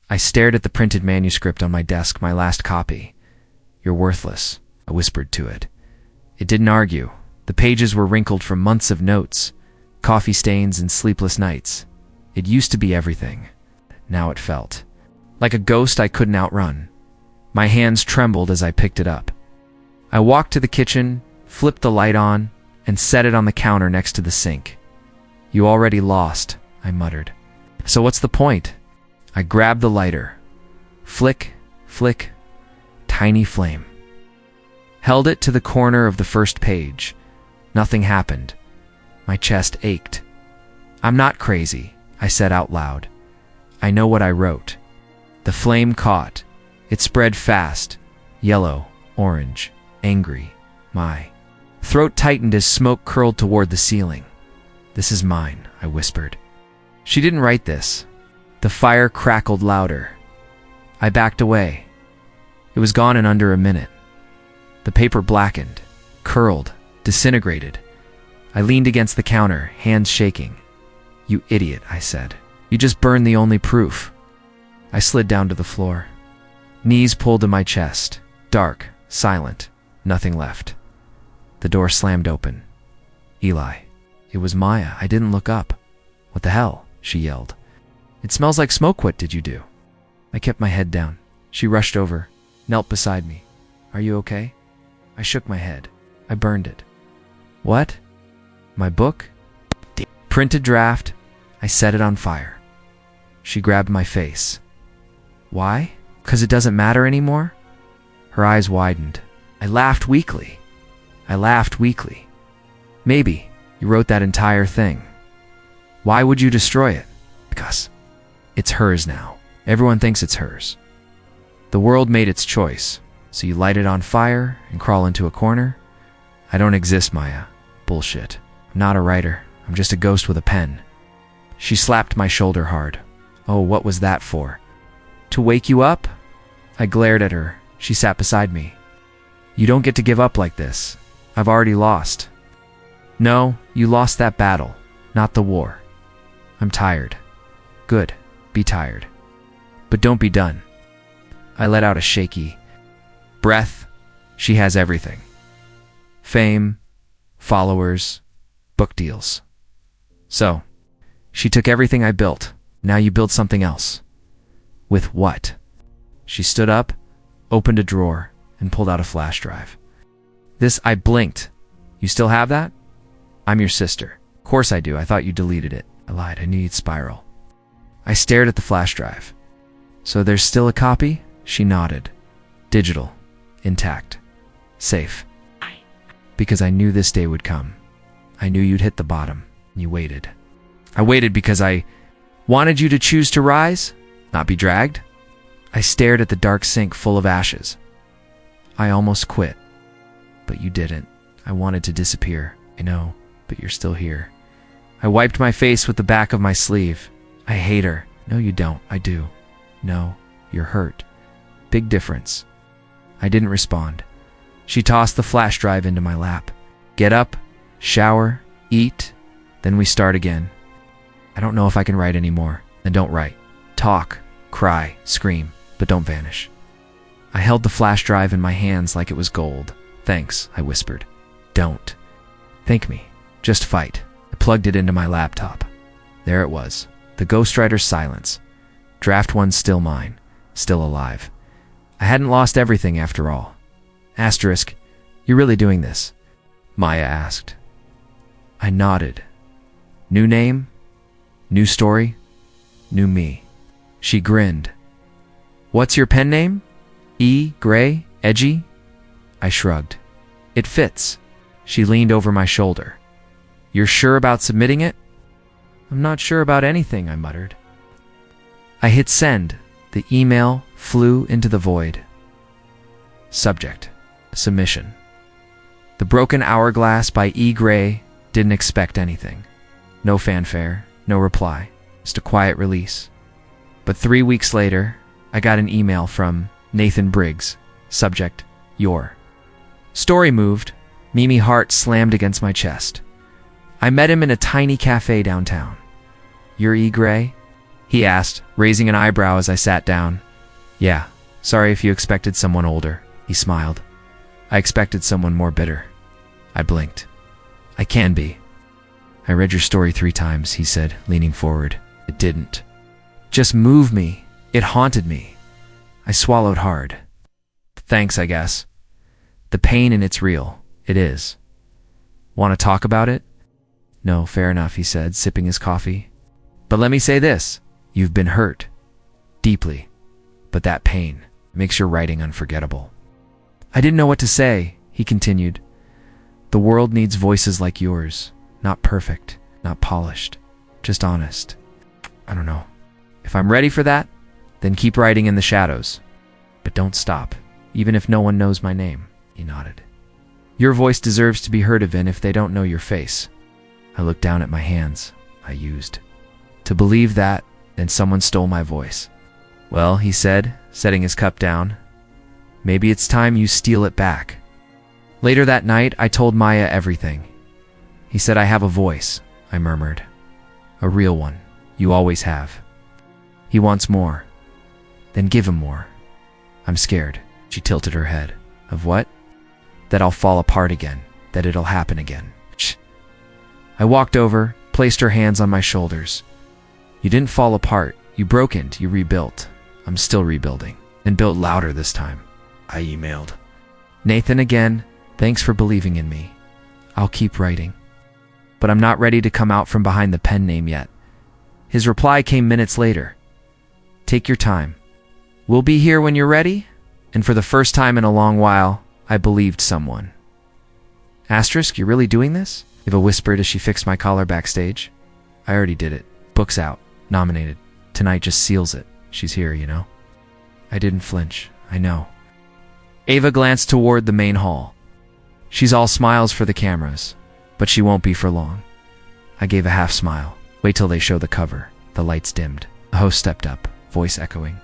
I stared at the printed manuscript on my desk, my last copy. "You're worthless," I whispered to it. It didn't argue. The pages were wrinkled from months of notes, coffee stains, and sleepless nights. It used to be everything. Now it felt like a ghost I couldn't outrun. My hands trembled as I picked it up. I walked to the kitchen, flipped the light on, and set it on the counter next to the sink. "You already lost," I muttered. "So what's the point?" I grabbed the lighter. Flick, flick, tiny flame. Held it to the corner of the first page. Nothing happened. My chest ached. "I'm not crazy," I said out loud. "I know what I wrote." The flame caught. It spread fast. Yellow, orange, angry. My throat tightened as smoke curled toward the ceiling. "This is mine," I whispered. "She didn't write this." The fire crackled louder. I backed away. It was gone in under a minute. The paper blackened, curled, disintegrated. I leaned against the counter, hands shaking. "You idiot," I said. "You just burned the only proof." I slid down to the floor. Knees pulled to my chest. Dark, silent, nothing left. The door slammed open. Eli. It was Maya. I didn't look up. "What the hell?" she yelled. "It smells like smoke. What did you do?" I kept my head down. She rushed over, knelt beside me. "Are you okay?" I shook my head. "I burned it." "What?" "My book?" "Printed draft." "I set it on fire." She grabbed my face. "Why? 'Cause it doesn't matter anymore?" Her eyes widened. I laughed weakly. "Maybe. You wrote that entire thing. Why would you destroy it?" "Because it's hers now. Everyone thinks it's hers. The world made its choice, so you light it on fire and crawl into a corner?" "I don't exist, Maya." "Bullshit. I'm not a writer. I'm just a ghost with a pen." She slapped my shoulder hard. "Oh, what was that for? To wake you up?" I glared at her. She sat beside me. "You don't get to give up like this. I've already lost." "No, you lost that battle, not the war." "I'm tired." "Good. Be tired. But don't be done." I let out a shaky breath. "She has everything. Fame, followers, book deals. So, she took everything I built. Now you build something else." "With what?" She stood up, opened a drawer, and pulled out a flash drive. "This," I blinked. "You still have that?" "I'm your sister." "Of course I do. I thought you deleted it." I lied. I knew you'd spiral. I stared at the flash drive. "So there's still a copy?" She nodded. "Digital. Intact. Safe." "Because I knew this day would come. I knew you'd hit the bottom. And you waited." "I waited because I wanted you to choose to rise, not be dragged." I stared at the dark sink full of ashes. "I almost quit. But you didn't. I wanted to disappear. I know, but you're still here." I wiped my face with the back of my sleeve. "I hate her." "No, you don't." "I do." "No, you're hurt. Big difference." I didn't respond. She tossed the flash drive into my lap. "Get up, shower, eat, then we start again." "I don't know if I can write anymore." "Then don't write. Talk, cry, scream, but don't vanish." I held the flash drive in my hands like it was gold. "Thanks," I whispered. "Don't thank me. Just fight." I plugged it into my laptop. There it was, the ghostwriter's silence. Draft 1 still mine, still alive. I hadn't lost everything after all. Asterisk, "You really doing this?" Maya asked. I nodded. New name, new story, new me. She grinned. "What's your pen name? E. Gray? Edgy?" I shrugged. "It fits." She leaned over my shoulder. "You're sure about submitting it?" "I'm not sure about anything," I muttered. I hit send. The email flew into the void. Subject: Submission. The Broken Hourglass by E. Gray didn't expect anything. No fanfare, no reply, just a quiet release. But 3 weeks later, I got an email from Nathan Briggs. Subject: Your. Story moved. Mimi heart slammed against my chest. I met him in a tiny cafe downtown. "You're E. Gray?" he asked, raising an eyebrow as I sat down. Yeah, sorry if you expected someone older, he smiled. I expected someone more bitter. I blinked. I can be. I read your story 3 times, he said, leaning forward. It didn't. Just move me. It haunted me. I swallowed hard. Thanks, I guess. The pain and it's real. It is. Want to talk about it? No, fair enough, he said, sipping his coffee. But let me say this. You've been hurt. Deeply. But that pain makes your writing unforgettable. I didn't know what to say, he continued. The world needs voices like yours. Not perfect, not polished, just honest. I don't know. If I'm ready for that, then keep writing in the shadows. But don't stop, even if no one knows my name, he nodded. Your voice deserves to be heard even if they don't know your face. I looked down at my hands. I used. To believe that, then someone stole my voice. Well, he said, setting his cup down, maybe it's time you steal it back. Later that night, I told Maya everything. He said I have a voice, I murmured. A real one. You always have. He wants more. Then give him more. I'm scared. She tilted her head. Of what? That I'll fall apart again. That it'll happen again. Shh. I walked over, placed her hands on my shoulders. You didn't fall apart. You broke into, you rebuilt. I'm still rebuilding. And built louder this time. I emailed. Nathan again, thanks for believing in me. I'll keep writing. But I'm not ready to come out from behind the pen name yet. His reply came minutes later. Take your time. We'll be here when you're ready. And for the first time in a long while, I believed someone. Asterisk, you're really doing this? Eva whispered as she fixed my collar backstage. I already did it. Book's out. Nominated. Tonight just seals it. She's here, you know. I didn't flinch. I know. Ava glanced toward the main hall. She's all smiles for the cameras, but she won't be for long. I gave a half smile. Wait till they show the cover. The lights dimmed. The host stepped up, voice echoing.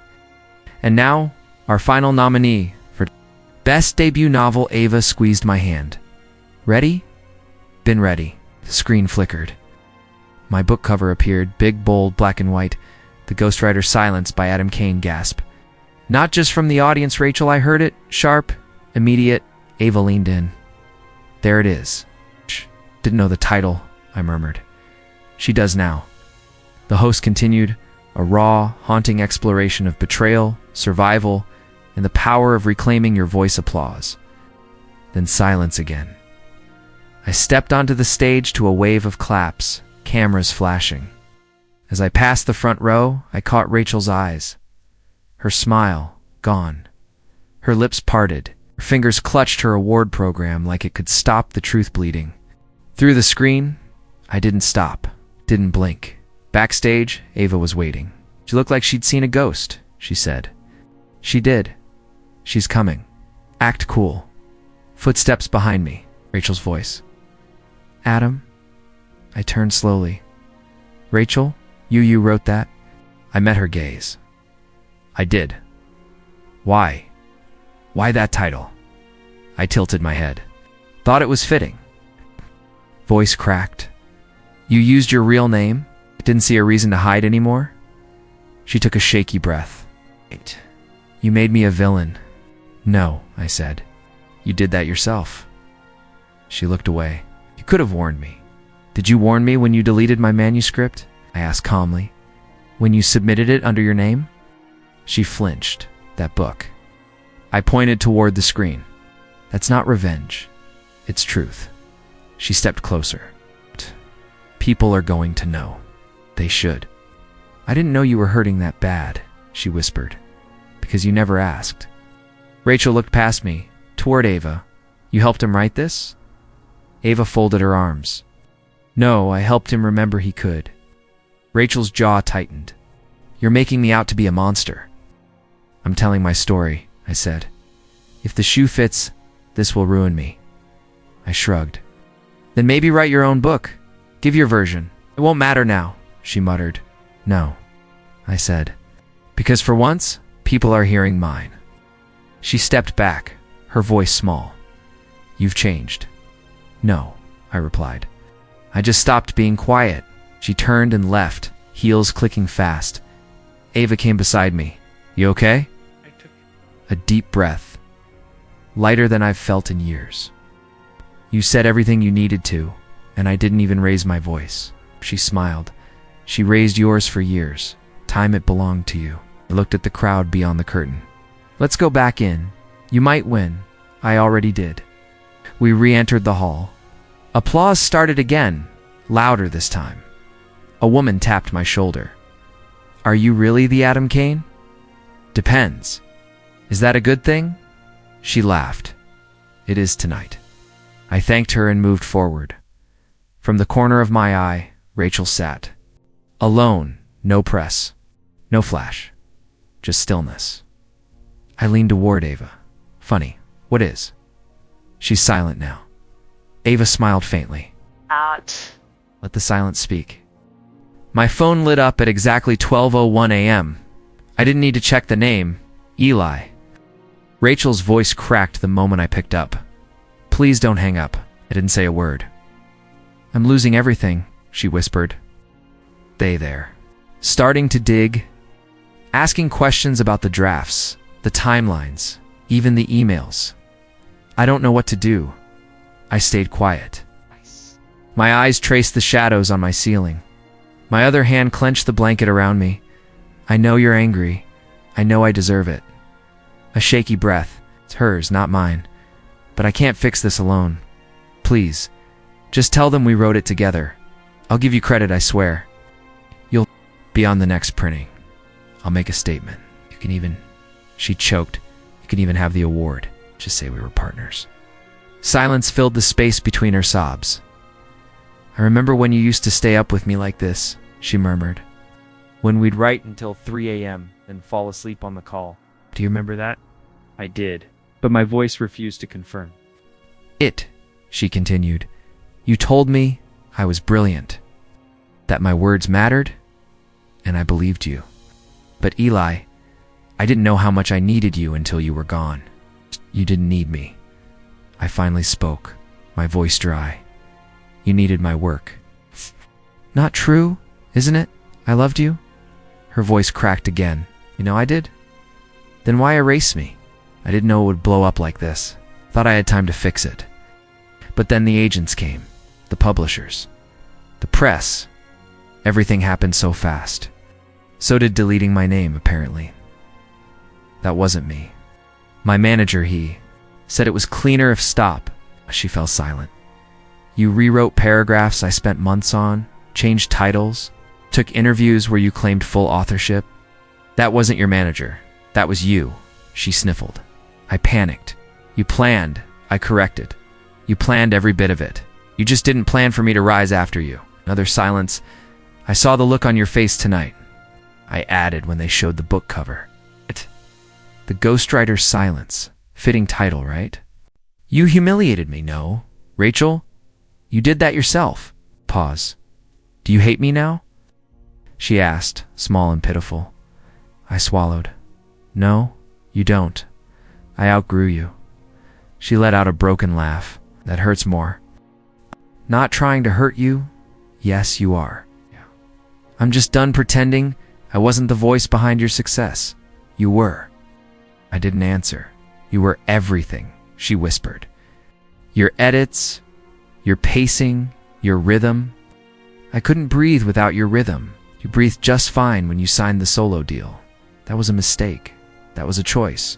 And now, our final nominee for Best Debut Novel. Ava squeezed my hand. Ready? Been ready. The screen flickered. My book cover appeared, big, bold, black and white. The Ghostwriter Silence by Adam Kane gasp. Not just from the audience, Rachel, I heard it. Sharp, immediate. Ava leaned in. There it is. Shh. Didn't know the title, I murmured. She does now. The host continued, a raw, haunting exploration of betrayal, survival, and the power of reclaiming your voice. Applause. Then silence again. I stepped onto the stage to a wave of claps, cameras flashing. As I passed the front row, I caught Rachel's eyes. Her smile, gone. Her lips parted. Her fingers clutched her award program like it could stop the truth bleeding. Through the screen, I didn't stop, didn't blink. Backstage, Ava was waiting. She looked like she'd seen a ghost, she said. She did. She's coming. Act cool. Footsteps behind me, Rachel's voice. Adam? I turned slowly. Rachel, you wrote that? I met her gaze. I did. Why? Why that title? I tilted my head. Thought it was fitting. Voice cracked. You used your real name? Didn't see a reason to hide anymore? She took a shaky breath. You made me a villain. No, I said. You did that yourself. She looked away. You could have warned me. Did you warn me when you deleted my manuscript? I asked calmly. When you submitted it under your name? She flinched. That book. I pointed toward the screen. That's not revenge. It's truth. She stepped closer. People are going to know. They should. I didn't know you were hurting that bad, she whispered. Because you never asked. Rachel looked past me, toward Ava. You helped him write this? Ava folded her arms. No, I helped him remember he could. Rachel's jaw tightened. You're making me out to be a monster. I'm telling my story, I said. If the shoe fits, this will ruin me. I shrugged. Then maybe write your own book. Give your version. It won't matter now, she muttered. No, I said. Because for once, people are hearing mine. She stepped back, her voice small. You've changed. No, I replied. I just stopped being quiet. She turned and left, heels clicking fast, Ava came beside me. You okay? I took A deep breath, lighter than I've felt in years. You said everything you needed to, and I didn't even raise my voice. She smiled. She raised yours for years. Time it belonged to you. I looked at the crowd beyond the curtain. Let's go back in. You might win. I already did. We re-entered the hall. Applause started again, louder this time. A woman tapped my shoulder. Are you really the Adam Kane? Depends. Is that a good thing? She laughed. It is tonight. I thanked her and moved forward. From the corner of my eye, Rachel sat. Alone, no press, no flash, just stillness. I leaned toward Ava. Funny, what is? She's silent now. Ava smiled faintly. Out. Let the silence speak. My phone lit up at exactly 12:01 a.m. I didn't need to check the name. Eli. Rachel's voice cracked the moment I picked up. Please don't hang up. I didn't say a word. I'm losing everything, she whispered. They there. Starting to dig. Asking questions about the drafts, the timelines, even the emails. I don't know what to do. I stayed quiet. My eyes traced the shadows on my ceiling. My other hand clenched the blanket around me. I know you're angry. I know I deserve it. A shaky breath. It's hers, not mine. But I can't fix this alone. Please, just tell them we wrote it together. I'll give you credit, I swear. You'll be on the next printing. I'll make a statement. You can even... She choked. You can even have the award. Just say we were partners. Silence filled the space between her sobs. I remember when you used to stay up with me like this, she murmured. When we'd write until 3 a.m. and fall asleep on the call. Do you remember that? I did, but my voice refused to confirm. She continued. You told me I was brilliant, that my words mattered, and I believed you. But Eli, I didn't know how much I needed you until you were gone. You didn't need me. I finally spoke, my voice dry. You needed my work. Not true, isn't it? I loved you? Her voice cracked again. You know I did? Then why erase me? I didn't know it would blow up like this. Thought I had time to fix it. But then the agents came, the publishers, the press. Everything happened so fast. So did deleting my name, apparently. That wasn't me. My manager, he said it was cleaner if stop. She fell silent. You rewrote paragraphs I spent months on, changed titles, took interviews where you claimed full authorship. That wasn't your manager. That was you. She sniffled. I panicked. You planned. I corrected. You planned every bit of it. You just didn't plan for me to rise after you. Another silence. I saw the look on your face tonight. I added when they showed the book cover. The ghostwriter's silence. Fitting title, right? You humiliated me, no? Rachel? You did that yourself. Pause. Do you hate me now? She asked, small and pitiful. I swallowed. No, you don't. I outgrew you. She let out a broken laugh. That hurts more. Not trying to hurt you? Yes, you are. I'm just done pretending I wasn't the voice behind your success. You were. I didn't answer. You were everything, she whispered. Your edits, your pacing, your rhythm. I couldn't breathe without your rhythm. You breathed just fine when you signed the solo deal. That was a mistake. That was a choice.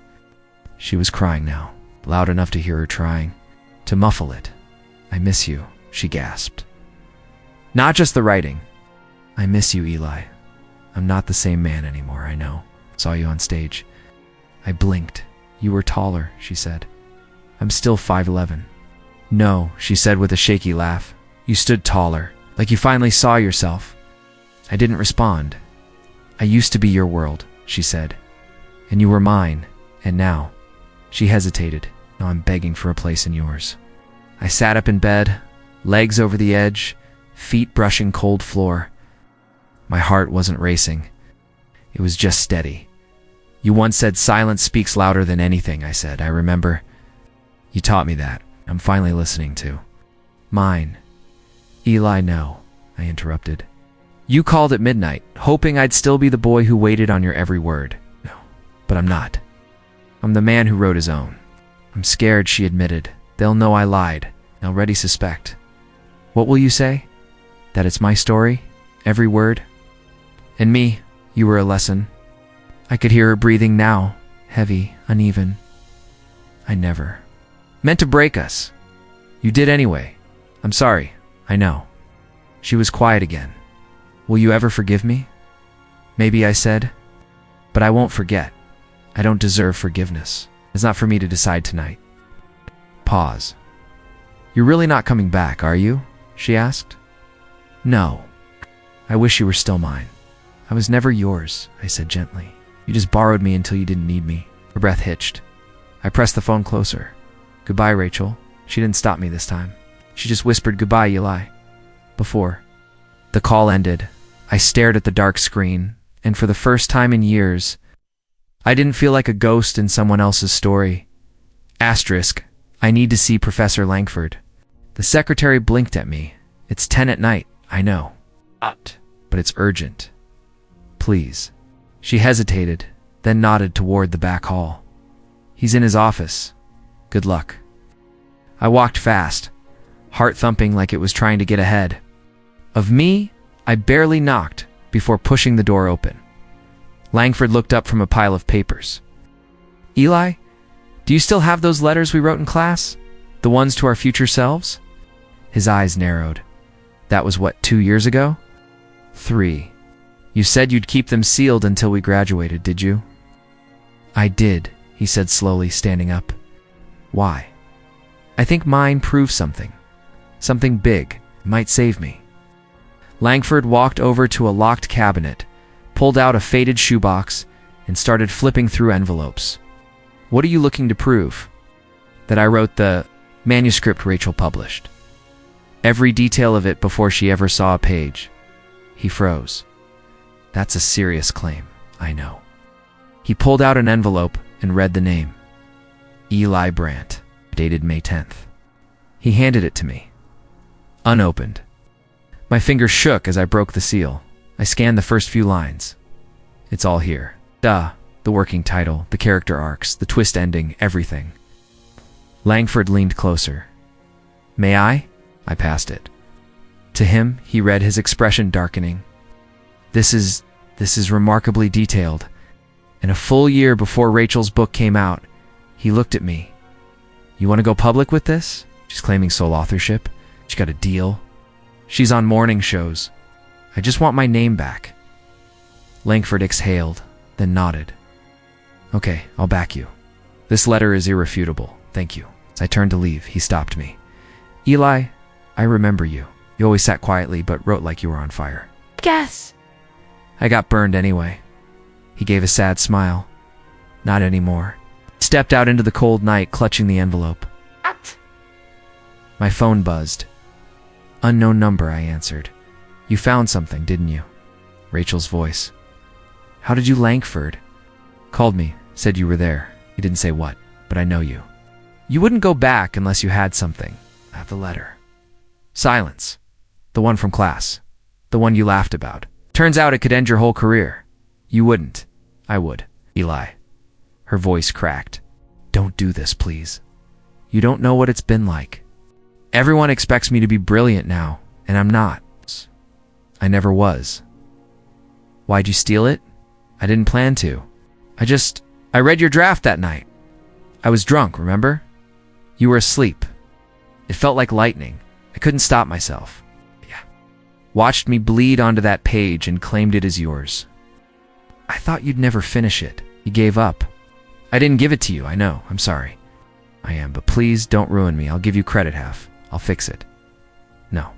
She was crying now, loud enough to hear her trying to muffle it. I miss you, she gasped. Not just the writing. I miss you, Eli. I'm not the same man anymore, I know. Saw you on stage. I blinked. You were taller, she said. I'm still 5'11". No, she said with a shaky laugh. You stood taller, like you finally saw yourself. I didn't respond. I used to be your world, she said. And you were mine, and now. She hesitated. Now I'm begging for a place in yours. I sat up in bed, legs over the edge, feet brushing cold floor. My heart wasn't racing. It was just steady. You once said silence speaks louder than anything, I said. I remember. You taught me that. I'm finally listening to. Mine. Eli, no, I interrupted. You called at midnight, hoping I'd still be the boy who waited on your every word. No, but I'm not. I'm the man who wrote his own. I'm scared, she admitted. They'll know I lied. They'll already suspect. What will you say? That it's my story? Every word? And me, you were a lesson. I could hear her breathing now, heavy, uneven. I never meant to break us. You did anyway. I'm sorry, I know. She was quiet again. Will you ever forgive me? Maybe, I said. But I won't forget. I don't deserve forgiveness. It's not for me to decide tonight. Pause. You're really not coming back, are you? She asked. No. I wish you were still mine. I was never yours, I said gently. You just borrowed me until you didn't need me. Her breath hitched. I pressed the phone closer. Goodbye, Rachel. She didn't stop me this time. She just whispered goodbye, Eli. Before. The call ended. I stared at the dark screen, and for the first time in years, I didn't feel like a ghost in someone else's story. Asterisk. I need to see Professor Langford. The secretary blinked at me. It's 10 at night, I know. But it's urgent. Please. She hesitated, then nodded toward the back hall. He's in his office. Good luck. I walked fast, heart thumping like it was trying to get ahead. Of me, I barely knocked before pushing the door open. Langford looked up from a pile of papers. Eli, do you still have those letters we wrote in class? The ones to our future selves? His eyes narrowed. That was what, 2 years ago? 3. You said you'd keep them sealed until we graduated, did you? I did, he said slowly, standing up. Why? I think mine proves something. Something big. Might save me. Langford walked over to a locked cabinet, pulled out a faded shoebox, and started flipping through envelopes. What are you looking to prove? That I wrote the manuscript Rachel published. Every detail of it before she ever saw a page. He froze. That's a serious claim, I know. He pulled out an envelope and read the name. Eli Brandt, dated May 10th. He handed it to me. Unopened. My fingers shook as I broke the seal. I scanned the first few lines. It's all here. The working title, the character arcs, the twist ending, everything. Langford leaned closer. May I? I passed it. To him, he read, his expression darkening. This is remarkably detailed. And a full year before Rachel's book came out, he looked at me. You want to go public with this? She's claiming sole authorship. She got a deal. She's on morning shows. I just want my name back. Langford exhaled, then nodded. Okay, I'll back you. This letter is irrefutable. Thank you. As I turned to leave, he stopped me. Eli, I remember you. You always sat quietly but wrote like you were on fire. Guess. I got burned anyway. He gave a sad smile. Not anymore. Stepped out into the cold night, clutching the envelope. What? My phone buzzed. Unknown number, I answered. You found something, didn't you? Rachel's voice. How did you, Langford? Called me, said you were there. He didn't say what, but I know you. You wouldn't go back unless you had something. I have the letter. Silence. The one from class. The one you laughed about. Turns out it could end your whole career. You wouldn't. I would. Eli. Her voice cracked. Don't do this, please. You don't know what it's been like. Everyone expects me to be brilliant now, and I'm not. I never was. Why'd you steal it? I didn't plan to. I read your draft that night. I was drunk, remember? You were asleep. It felt like lightning. I couldn't stop myself. Yeah. Watched me bleed onto that page and claimed it as yours. I thought you'd never finish it. You gave up. I didn't give it to you, I know. I'm sorry. I am, but please don't ruin me. I'll give you credit half. I'll fix it. No.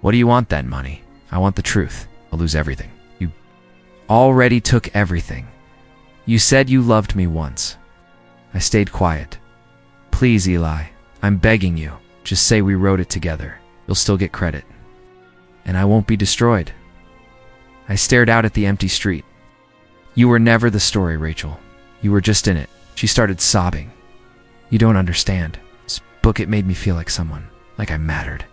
What do you want then, money? I want the truth. I'll lose everything. You already took everything. You said you loved me once. I stayed quiet. Please, Eli, I'm begging you. Just say we wrote it together. You'll still get credit. And I won't be destroyed. I stared out at the empty street. You were never the story, Rachel. You were just in it. She started sobbing. You don't understand. This book, it made me feel like someone. Like I mattered.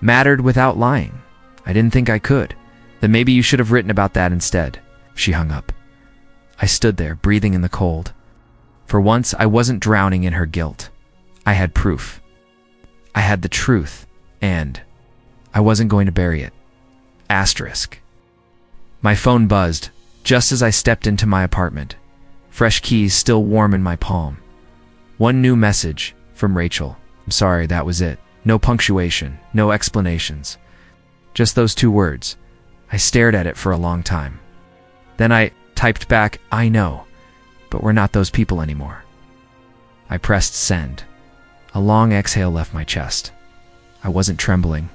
Mattered without lying. I didn't think I could. Then maybe you should have written about that instead. She hung up. I stood there, breathing in the cold. For once, I wasn't drowning in her guilt. I had proof. I had the truth, and I wasn't going to bury it. Asterisk. My phone buzzed just as I stepped into my apartment, fresh keys still warm in my palm. One new message from Rachel. I'm sorry, that was it. No punctuation, no explanations. Just those 2 words. I stared at it for a long time. Then I typed back, I know, but we're not those people anymore. I pressed send. A long exhale left my chest. I wasn't trembling.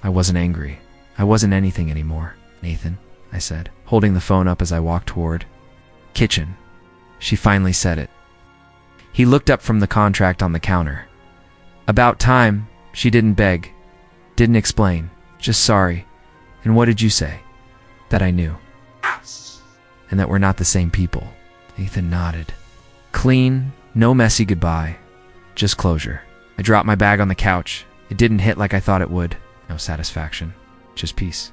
I wasn't angry. I wasn't anything anymore. Nathan, I said, holding the phone up as I walked toward. Kitchen. She finally said it. He looked up from the contract on the counter. About time. She didn't beg. Didn't explain. Just sorry. And what did you say? That I knew. And that we're not the same people. Nathan nodded. Clean, no messy goodbye. Just closure. I dropped my bag on the couch. It didn't hit like I thought it would. No satisfaction. Just peace.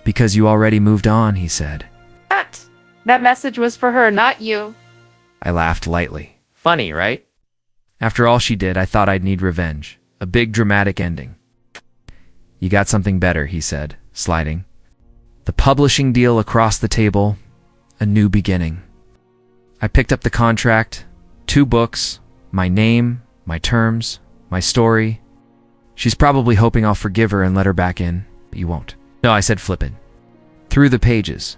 Because you already moved on, he said. What? That message was for her, not you. I laughed lightly. Funny, right? After all she did, I thought I'd need revenge. A big dramatic ending. You got something better, he said, sliding. The publishing deal across the table. A new beginning. I picked up the contract. 2 books. My name, my terms, my story. She's probably hoping I'll forgive her and let her back in, but you won't. No, I said flippant. Through the pages.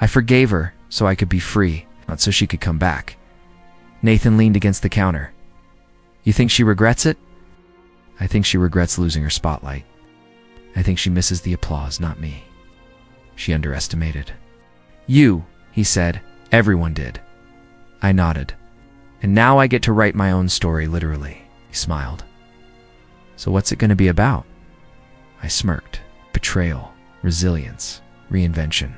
I forgave her so I could be free, not so she could come back. Nathan leaned against the counter. You think she regrets it? I think she regrets losing her spotlight. I think she misses the applause, not me. She underestimated. You, he said. Everyone did. I nodded. And now I get to write my own story, literally. He smiled. So what's it going to be about? I smirked. Betrayal, resilience, reinvention.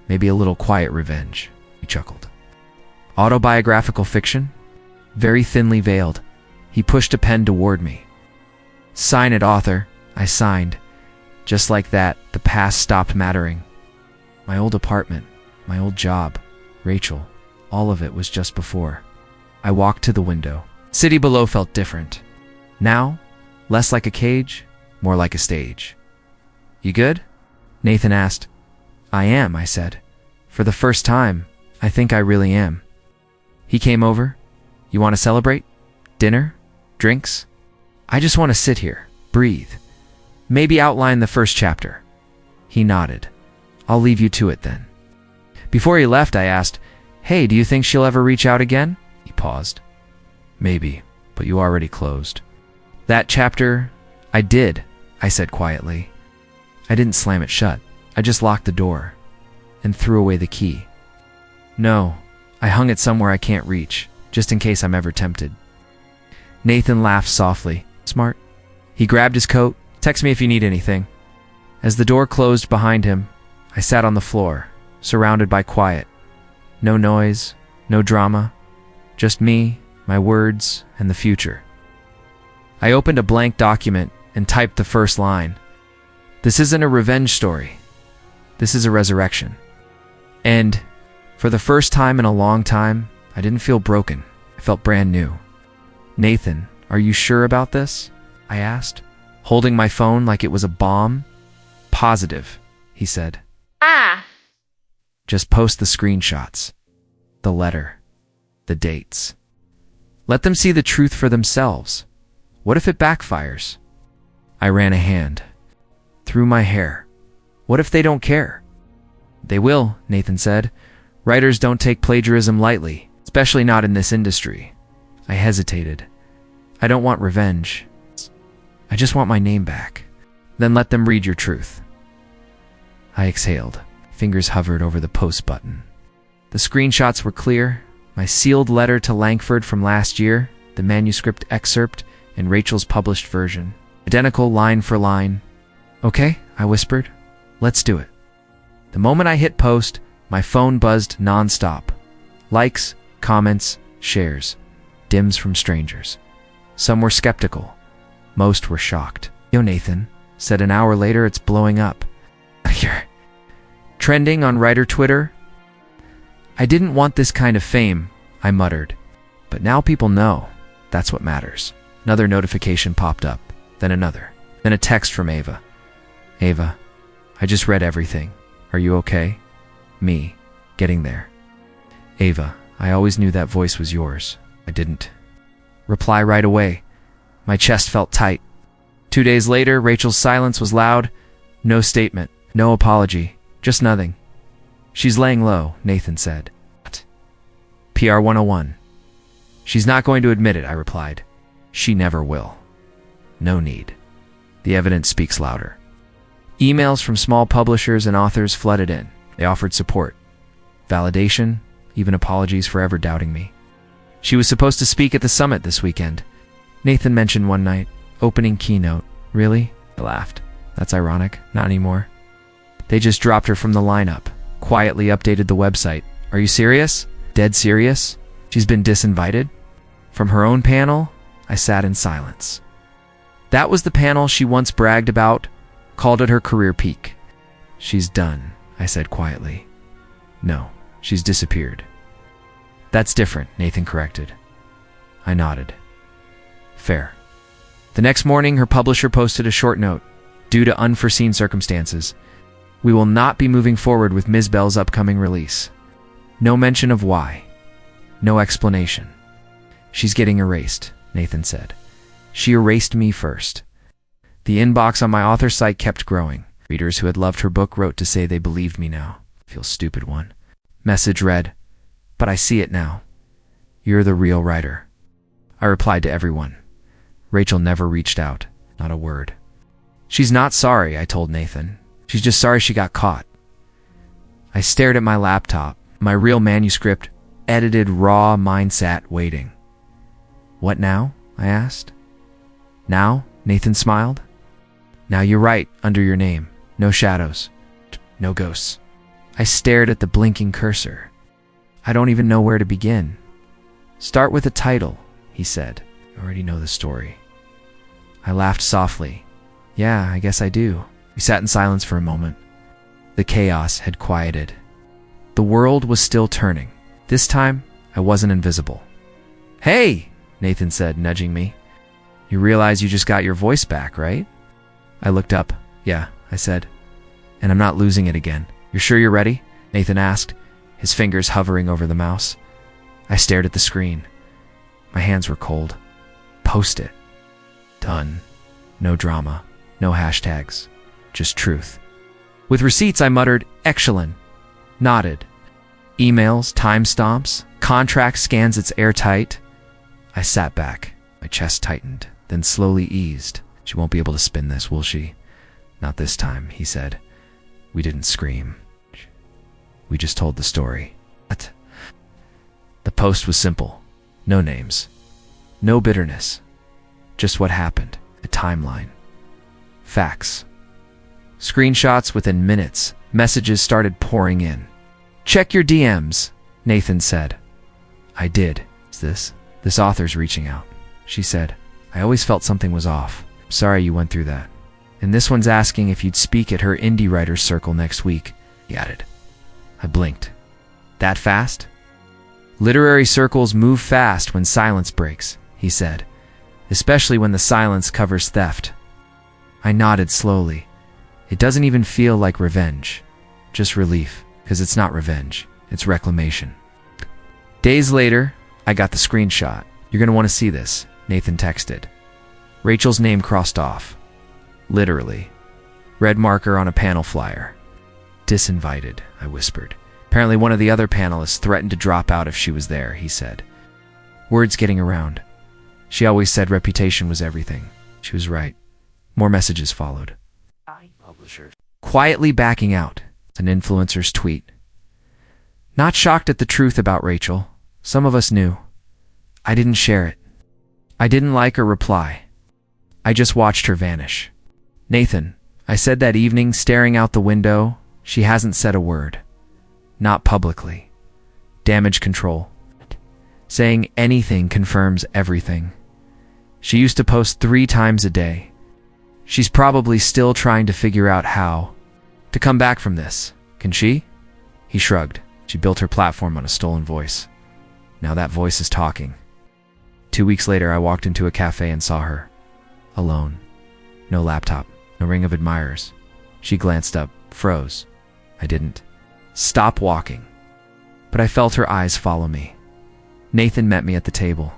Maybe a little quiet revenge. He chuckled. Autobiographical fiction? Very thinly veiled. He pushed a pen toward me. Sign it, author. I signed. Just like that, the past stopped mattering. My old apartment, my old job, Rachel, all of it was just before. I walked to the window. City below felt different. Now, less like a cage, more like a stage. You good? Nathan asked. I am, I said. For the first time, I think I really am. He came over. You want to celebrate? Dinner? Drinks? I just want to sit here, breathe. Maybe outline the first chapter. He nodded. I'll leave you to it then. Before he left, I asked, Hey, do you think she'll ever reach out again? He paused. Maybe, but you already closed. That chapter, I did, I said quietly. I didn't slam it shut. I just locked the door and threw away the key. No, I hung it somewhere I can't reach, just in case I'm ever tempted. Nathan laughed softly. Smart. He grabbed his coat. Text me if you need anything. As the door closed behind him, I sat on the floor, surrounded by quiet. No noise, no drama, just me, my words, and the future. I opened a blank document and typed the first line. This isn't a revenge story. This is a resurrection. And for the first time in a long time, I didn't feel broken. I felt brand new. Nathan, are you sure about this? I asked, holding my phone like it was a bomb. Positive, he said. Just post the screenshots, the letter, the dates. Let them see the truth for themselves. What if it backfires? I ran a hand through my hair. What if they don't care? They will, Nathan said. Writers don't take plagiarism lightly, especially not in this industry. I hesitated. I don't want revenge. I just want my name back. Then let them read your truth. I exhaled. Fingers hovered over the post button. The screenshots were clear. My sealed letter to Langford from last year, the manuscript excerpt, and Rachel's published version. Identical line for line. Okay, I whispered. Let's do it. The moment I hit post, my phone buzzed non-stop. Likes, comments, shares. Dims from strangers. Some were skeptical. Most were shocked. Yo, Nathan, Said an hour later it's blowing up. You're trending on writer Twitter? I didn't want this kind of fame, I muttered. But now people know. That's what matters. Another notification popped up, then another. Then a text from Ava. Ava, I just read everything. Are you okay? Me, getting there. Ava, I always knew that voice was yours. I didn't reply right away. My chest felt tight. 2 days later, Rachel's silence was loud. No statement, no apology, just nothing. She's laying low, Nathan said. PR 101. She's not going to admit it, I replied. She never will. No need. The evidence speaks louder. Emails from small publishers and authors flooded in. They offered support, validation, even apologies for ever doubting me. She was supposed to speak at the summit this weekend. Nathan mentioned one night, opening keynote. Really? I laughed. That's ironic. Not anymore. They just dropped her from the lineup, quietly updated the website. Are you serious? Dead serious? She's been disinvited? From her own panel? I sat in silence. That was the panel she once bragged about, called it her career peak. She's done, I said quietly. No, she's disappeared. That's different, Nathan corrected. I nodded. Fair. The next morning, her publisher posted a short note. Due to unforeseen circumstances, we will not be moving forward with Ms. Bell's upcoming release. No mention of why. No explanation. She's getting erased, Nathan said. She erased me first. The inbox on my author site kept growing. Readers who had loved her book wrote to say they believed me now. Feel stupid one. Message read, but I see it now. You're the real writer. I replied to everyone. Rachel never reached out. Not a word. She's not sorry, I told Nathan. She's just sorry she got caught. I stared at my laptop, my real manuscript, edited raw mindset waiting. What now? I asked. Now? Nathan smiled. Now you write under your name. No shadows. No ghosts. I stared at the blinking cursor. I don't even know where to begin. Start with a title, he said. I already know the story. I laughed softly. Yeah, I guess I do. We sat in silence for a moment. The chaos had quieted. The world was still turning. This time, I wasn't invisible. Hey, Nathan said, nudging me. You realize you just got your voice back, right? I looked up. Yeah, I said. And I'm not losing it again. You're sure you're ready? Nathan asked, his fingers hovering over the mouse. I stared at the screen. My hands were cold. Post it. Done. No drama. No hashtags. Just truth. With receipts, I muttered, excellent. Nodded. Emails, timestamps, contract scans it's airtight. I sat back. My chest tightened, then slowly eased. She won't be able to spin this, will she? Not this time, he said. We didn't scream. We just told the story. What? The post was simple. No names. No bitterness. Just what happened. A timeline. Facts. Screenshots within minutes. Messages started pouring in. Check your DMs, Nathan said. I did. This author's reaching out. She said, I always felt something was off. Sorry you went through that. And this one's asking if you'd speak at her indie writers circle next week, he added. I blinked. That fast? Literary circles move fast when silence breaks, he said, especially when the silence covers theft. I nodded slowly. It doesn't even feel like revenge. Just relief, because it's not revenge. It's reclamation. Days later, I got the screenshot. You're going to want to see this, Nathan texted. Rachel's name crossed off. Literally. Red marker on a panel flyer. Disinvited, I whispered. Apparently one of the other panelists threatened to drop out if she was there, he said. Words getting around. She always said reputation was everything. She was right. More messages followed. Publisher. Quietly backing out. An influencer's tweet. Not shocked at the truth about Rachel. Some of us knew. I didn't share it. I didn't like or reply. I just watched her vanish. Nathan, I said that evening, staring out the window, she hasn't said a word. Not publicly. Damage control. Saying anything confirms everything. She used to post 3 times a day. She's probably still trying to figure out how to come back from this. Can she? He shrugged. She built her platform on a stolen voice. Now that voice is talking. 2 weeks later, I walked into a cafe and saw her. Alone. No laptop. No ring of admirers. She glanced up, froze. I didn't stop walking, but I felt her eyes follow me. Nathan met me at the table.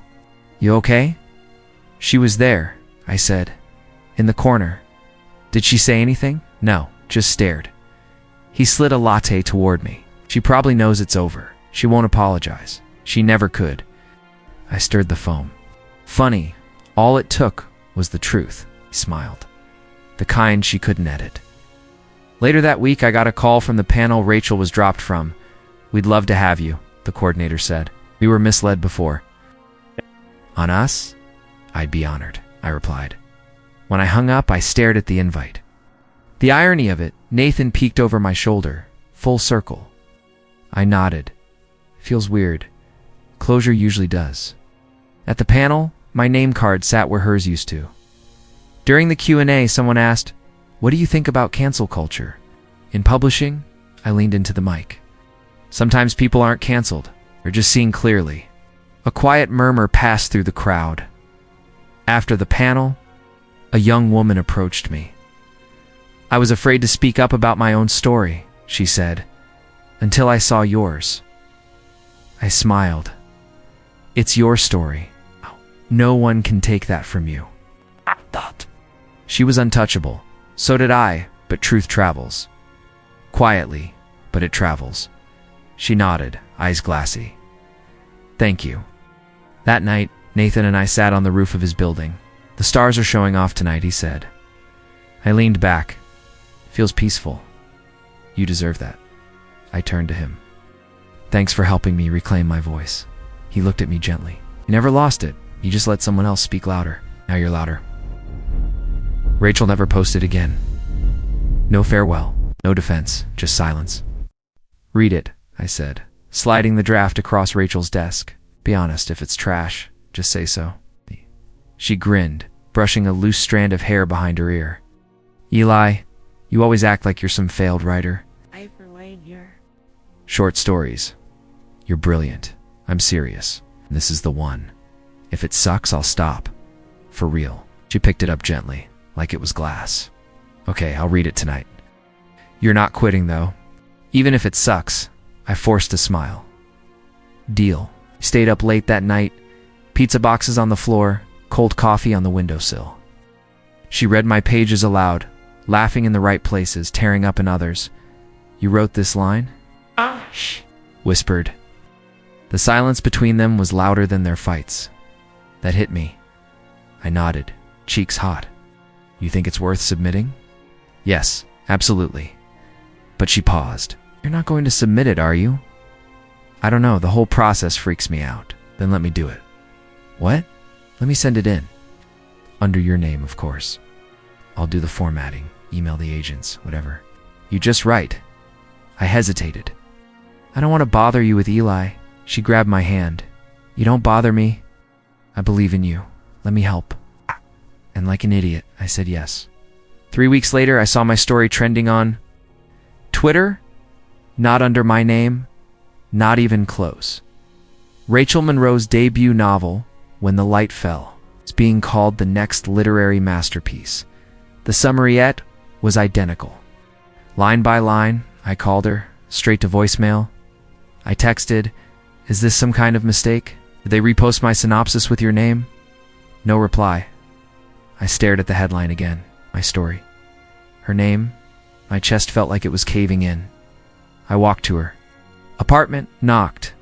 You okay? She was there, I said. In the corner. Did she say anything? No, just stared. He slid a latte toward me. She probably knows it's over. She won't apologize. She never could. I stirred the foam. Funny, all it took was the truth. He smiled. The kind she couldn't edit. Later that week, I got a call from the panel Rachel was dropped from. We'd love to have you, the coordinator said. We were misled before. On us? I'd be honored, I replied. When I hung up, I stared at the invite. The irony of it, Nathan peeked over my shoulder, full circle. I nodded. Feels weird. Closure usually does. At the panel, my name card sat where hers used to. During the Q&A, someone asked, "What do you think about cancel culture?" In publishing, I leaned into the mic. Sometimes people aren't canceled, they're just seeing clearly. A quiet murmur passed through the crowd. After the panel, a young woman approached me. I was afraid to speak up about my own story, she said, until I saw yours. I smiled. It's your story. No one can take that from you. I thought. She was untouchable. So did I, but truth travels. Quietly, but it travels. She nodded, eyes glassy. Thank you. That night, Nathan and I sat on the roof of his building. The stars are showing off tonight, he said. I leaned back. Feels peaceful. You deserve that. I turned to him. Thanks for helping me reclaim my voice. He looked at me gently. You never lost it. You just let someone else speak louder. Now you're louder. Rachel never posted again. No farewell, no defense, just silence. Read it, I said, sliding the draft across Rachel's desk. Be honest, if it's trash, just say so. She grinned, brushing a loose strand of hair behind her ear. Eli, you always act like you're some failed writer. Short stories. You're brilliant. I'm serious. This is the one. If it sucks, I'll stop. For real. She picked it up gently, like it was glass. Okay, I'll read it tonight. You're not quitting, though. Even if it sucks, I forced a smile. Deal. Stayed up late that night. Pizza boxes on the floor, cold coffee on the windowsill. She read my pages aloud, laughing in the right places, tearing up in others. You wrote this line? Shh, whispered. The silence between them was louder than their fights. That hit me. I nodded, cheeks hot. You think it's worth submitting? Yes, absolutely. But she paused. You're not going to submit it, are you? I don't know, the whole process freaks me out. Then let me do it. What? Let me send it in. Under your name, of course. I'll do the formatting, email the agents, whatever. You just write. I hesitated. I don't want to bother you with Eli. She grabbed my hand. You don't bother me. I believe in you. Let me help. And like an idiot, I said yes. 3 weeks later, I saw my story trending on Twitter. Not under my name. Not even close. Rachel Monroe's debut novel, When the Light Fell, is being called the next literary masterpiece. The summariette was identical. Line by line, I called her, straight to voicemail. I texted, is this some kind of mistake? Did they repost my synopsis with your name? No reply. I stared at the headline again, my story. Her name, my chest felt like it was caving in. I walked to her. Apartment, knocked.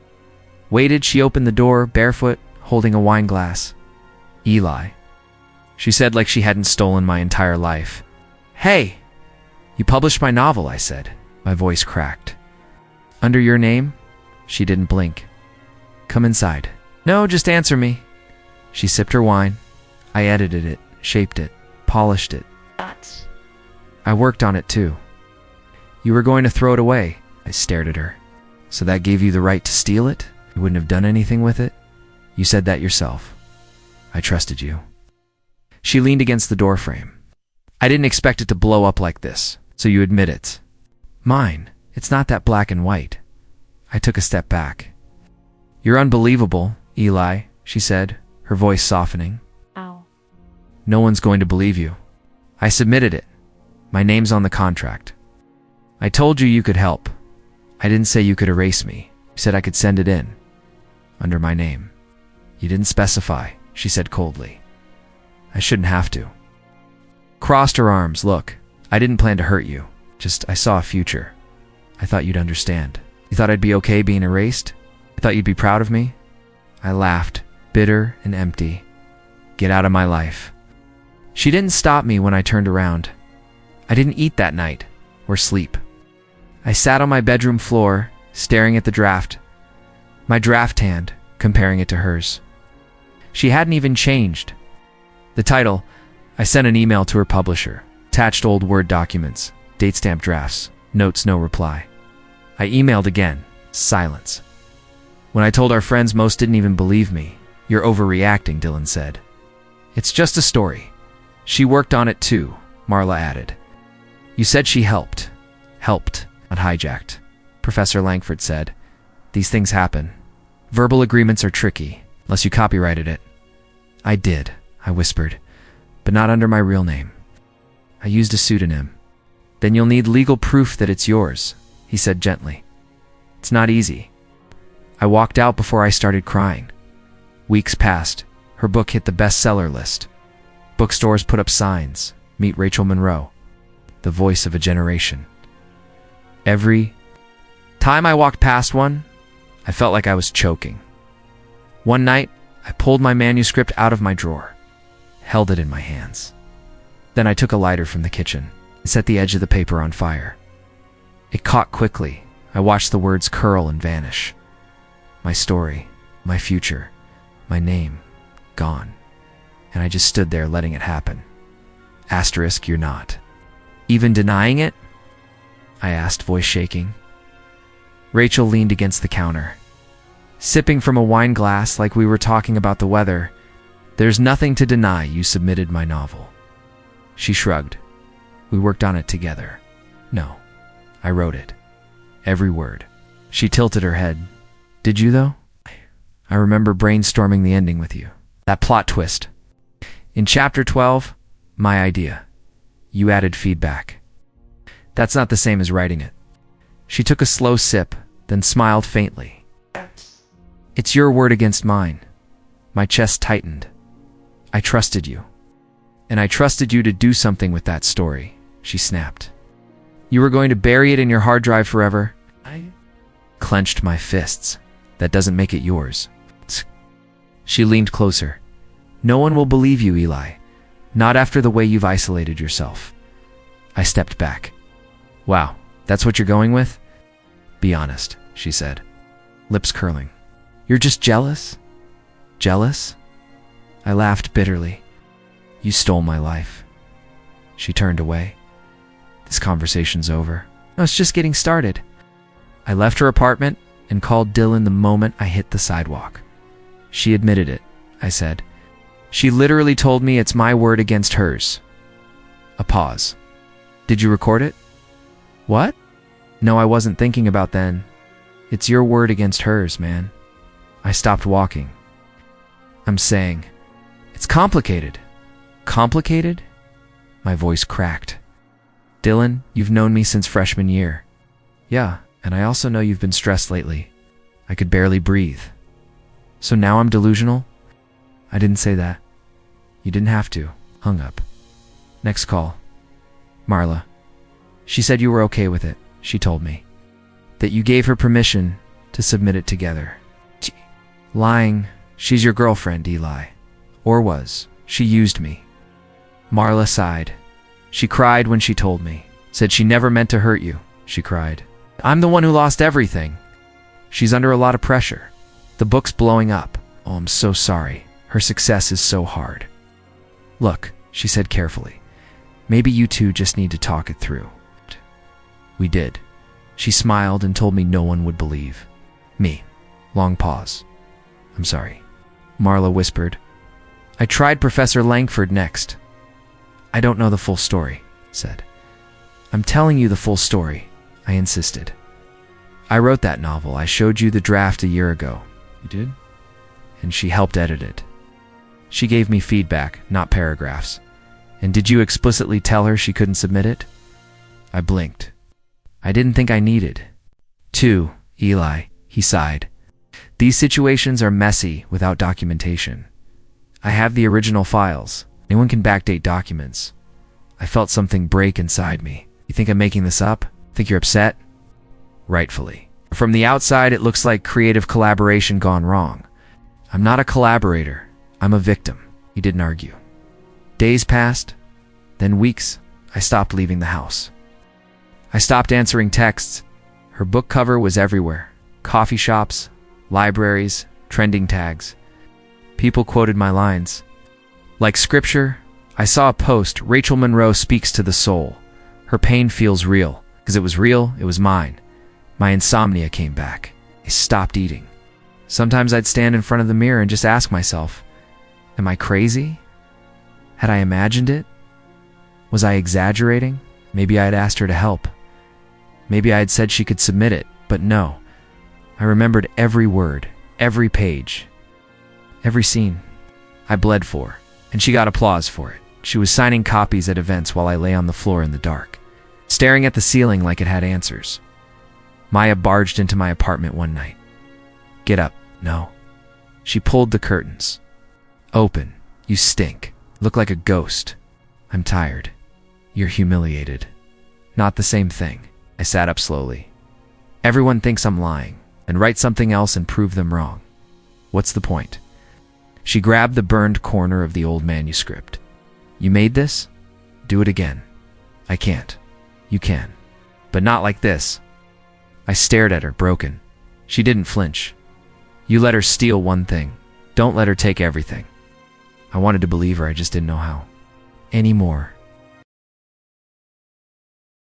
Waited, she opened the door, barefoot, holding a wine glass. Eli. She said like she hadn't stolen my entire life. Hey! You published my novel, I said. My voice cracked. Under your name? She didn't blink. Come inside. No, just answer me. She sipped her wine. I edited it, shaped it, polished it. I worked on it too. You were going to throw it away. I stared at her. So that gave you the right to steal it? You wouldn't have done anything with it? You said that yourself. I trusted you. She leaned against the doorframe. I didn't expect it to blow up like this, so you admit it. Mine. It's not that black and white. I took a step back. You're unbelievable, Eli, she said, her voice softening. Ow. No one's going to believe you. I submitted it. My name's on the contract. I told you you could help. I didn't say you could erase me. You said I could send it in. Under my name. You didn't specify, she said coldly. I shouldn't have to. Crossed her arms. Look, I didn't plan to hurt you. Just, I saw a future. I thought you'd understand. You thought I'd be okay being erased? I thought you'd be proud of me? I laughed, bitter and empty. Get out of my life. She didn't stop me when I turned around. I didn't eat that night, or sleep. I sat on my bedroom floor, staring at the draft. My draft hand, comparing it to hers. She hadn't even changed. The title, I sent an email to her publisher. Attached old Word documents, date stamp drafts, notes no reply. I emailed again, silence. When I told our friends, most didn't even believe me. You're overreacting, Dylan said. It's just a story. She worked on it too, Marla added. You said she helped. Helped, not hijacked. Professor Langford said. These things happen. Verbal agreements are tricky, unless you copyrighted it. I did, I whispered, but not under my real name. I used a pseudonym. Then you'll need legal proof that it's yours, he said gently. It's not easy. I walked out before I started crying. Weeks passed. Her book hit the bestseller list. Bookstores put up signs. Meet Rachel Monroe, the voice of a generation. Every time I walked past one, I felt like I was choking. One night, I pulled my manuscript out of my drawer, held it in my hands. Then I took a lighter from the kitchen and set the edge of the paper on fire. It caught quickly. I watched the words curl and vanish. My story, my future, my name, gone. And I just stood there letting it happen. Asterisk, you're not. Even denying it? I asked, voice shaking. Rachel leaned against the counter, sipping from a wine glass like we were talking about the weather. There's nothing to deny. You submitted my novel. She shrugged. We worked on it together. No, I wrote it. Every word. She tilted her head. Did you, though? I remember brainstorming the ending with you. That plot twist. In chapter 12, my idea. You added feedback. That's not the same as writing it. She took a slow sip, then smiled faintly. It's your word against mine. My chest tightened. I trusted you. And I trusted you to do something with that story, she snapped. You were going to bury it in your hard drive forever? I clenched my fists. That doesn't make it yours. She leaned closer. No one will believe you, Eli. Not after the way you've isolated yourself. I stepped back. Wow, that's what you're going with? Be honest, she said, lips curling. You're just jealous? Jealous? I laughed bitterly. You stole my life. She turned away. This conversation's over. No, it's just getting started. I left her apartment and called Dylan the moment I hit the sidewalk. She admitted it, I said. She literally told me it's my word against hers. A pause. Did you record it? What? No, I wasn't thinking about then. It's your word against hers, man. I stopped walking. I'm saying, it's complicated. Complicated? My voice cracked. Dylan, you've known me since freshman year. Yeah, and I also know you've been stressed lately. I could barely breathe. So now I'm delusional? I didn't say that. You didn't have to. Hung up. Next call. Marla. She said you were okay with it, she told me. That you gave her permission to submit it together. Lying. She's your girlfriend, Eli. Or was. She used me. Marla sighed. She cried when she told me. Said she never meant to hurt you, she cried. I'm the one who lost everything. She's under a lot of pressure. The book's blowing up. Oh, I'm so sorry. Her success is so hard. Look, she said carefully. Maybe you two just need to talk it through. We did. She smiled and told me no one would believe. Me. Long pause. I'm sorry. Marla whispered. I tried Professor Langford next. I don't know the full story, I said. I'm telling you the full story, I insisted. I wrote that novel. I showed you the draft a year ago. You did? And she helped edit it. She gave me feedback, not paragraphs. And did you explicitly tell her she couldn't submit it? I blinked. I didn't think I needed to, Eli, he sighed. These situations are messy without documentation. I have the original files. Anyone can backdate documents. I felt something break inside me. You think I'm making this up? Think you're upset? Rightfully. From the outside, it looks like creative collaboration gone wrong. I'm not a collaborator. I'm a victim. He didn't argue. Days passed, then weeks. I stopped leaving the house. I stopped answering texts. Her book cover was everywhere. Coffee shops, libraries, trending tags. People quoted my lines. Like scripture, I saw a post, Rachel Monroe speaks to the soul. Her pain feels real. Because it was real, it was mine. My insomnia came back. I stopped eating. Sometimes I'd stand in front of the mirror and just ask myself, am I crazy? Had I imagined it? Was I exaggerating? Maybe I had asked her to help. Maybe I had said she could submit it, but no. I remembered every word, every page, every scene. I bled for, and she got applause for it. She was signing copies at events while I lay on the floor in the dark, staring at the ceiling like it had answers. Maya barged into my apartment one night. Get up. No. She pulled the curtains. Open. You stink. Look like a ghost. I'm tired. You're humiliated. Not the same thing. I sat up slowly. Everyone thinks I'm lying, and write something else and prove them wrong. What's the point? She grabbed the burned corner of the old manuscript. You made this? Do it again. I can't. You can. But not like this. I stared at her, broken. She didn't flinch. You let her steal one thing. Don't let her take everything. I wanted to believe her, I just didn't know how. Anymore.